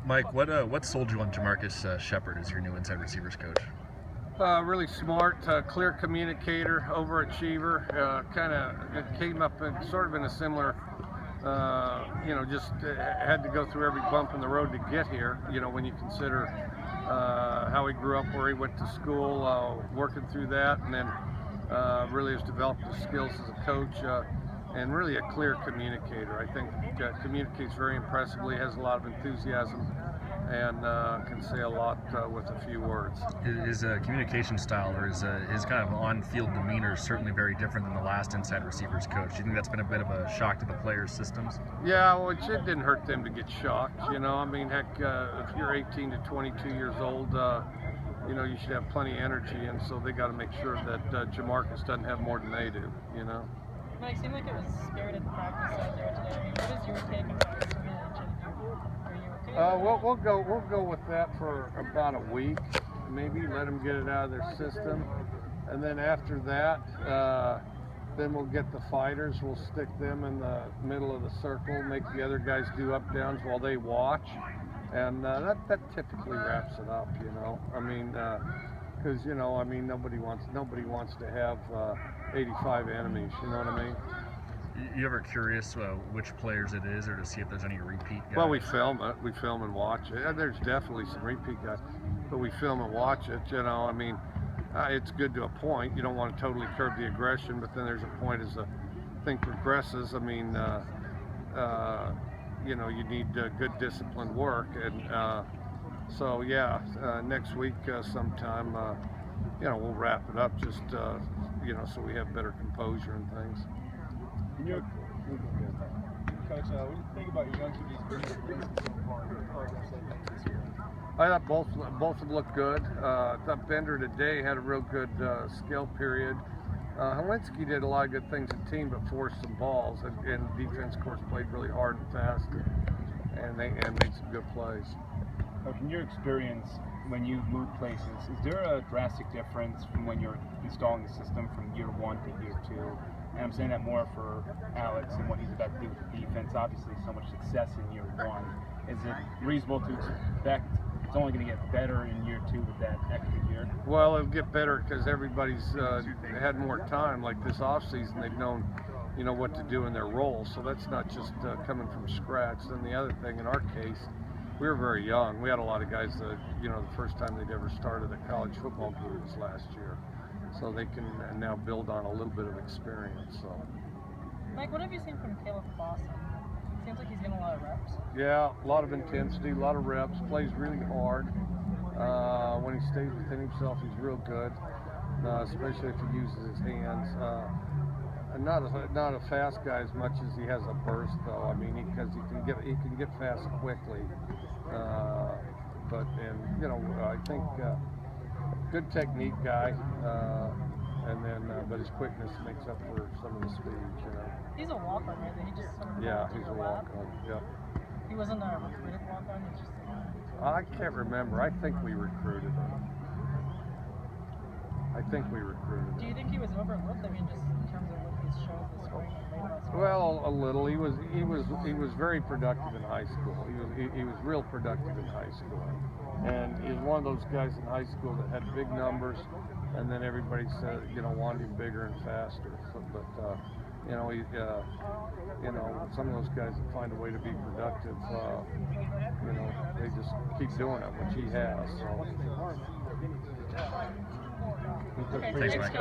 Mike, what sold you on Jamarcus Shepard as your new inside receivers coach? Really smart, clear communicator, overachiever. Kind of came up in, sort of in a similar, just had to go through every bump in the road to get here. When you consider how he grew up, where he went to school, working through that, and then really has developed his skills as a coach. And really a clear communicator. I think communicates very impressively, has a lot of enthusiasm, and can say a lot with a few words. His communication style or his kind of on-field demeanor is certainly very different than the last inside receivers coach. Do you think that's been a bit of a shock to the players' systems? Yeah, well, it didn't hurt them to get shocked. I mean, heck, if you're 18 to 22 years old, you should have plenty of energy, and so they got to make sure that Jamarcus doesn't have more than they do. It seemed like it was spirited practice out there today. I mean, what is your take on the scrimmage? Are you okay? We'll go with that for about a week, maybe. Let them get it out of their system, and then after that, then we'll get the fighters. We'll stick them in the middle of the circle, make the other guys do up downs while they watch, and that typically wraps it up. I mean. Because nobody wants to have 85 enemies. You know what I mean? You ever curious which players it is, or to see if there's any repeat guys? Well, we film it. We film and watch it. There's definitely some repeat guys, but we film and watch it. I mean, it's good to a point. You don't want to totally curb the aggression, but then there's a point as the thing progresses. I mean, you need good disciplined work and. So yeah, next week sometime, we'll wrap it up just, so we have better composure and things. Coach, what do you think about your young QBs bringing so far in the progress this year? I thought both have looked good. I thought Bender today had a real good skill period. Helinski did a lot of good things in team, but forced some balls, and defense, of course, played really hard and fast, and made some good plays. In your experience, when you move places, is there a drastic difference from when you're installing the system from year one to year two? And I'm saying that more for Alex and what he's about to do with the defense. Obviously, so much success in year one. Is it reasonable to expect it's only going to get better in year two with that extra year? Well, it'll get better because everybody's had more time. Like this offseason, they've known, what to do in their roles. So that's not just coming from scratch. Then the other thing, in our case, we were very young. We had a lot of guys that, the first time they'd ever started a college football game was last year. So they can now build on a little bit of experience. So, Mike, what have you seen from Caleb Boston? Seems like he's getting a lot of reps. Yeah, a lot of intensity, a lot of reps, plays really hard. When he stays within himself, he's real good, especially if he uses his hands. Not a fast guy as much as he has a burst, though. I mean, because he can get fast quickly. I think good technique guy, but his quickness makes up for some of the speed. He's a walk-on, right? He just sort of he's a walk-on. Yeah. He wasn't a recruited walk-on. He's just. I can't remember. I think we recruited him. Do you think he was overlooked? I mean, just in terms of what he's shown this spring and late last spring? Well, a little. He was very productive in high school. He was real productive in high school, and he's one of those guys in high school that had big numbers, and then everybody said wanted him bigger and faster. So, but some of those guys that find a way to be productive, they just keep doing it, which he has. So. Okay, Thanks, Mike.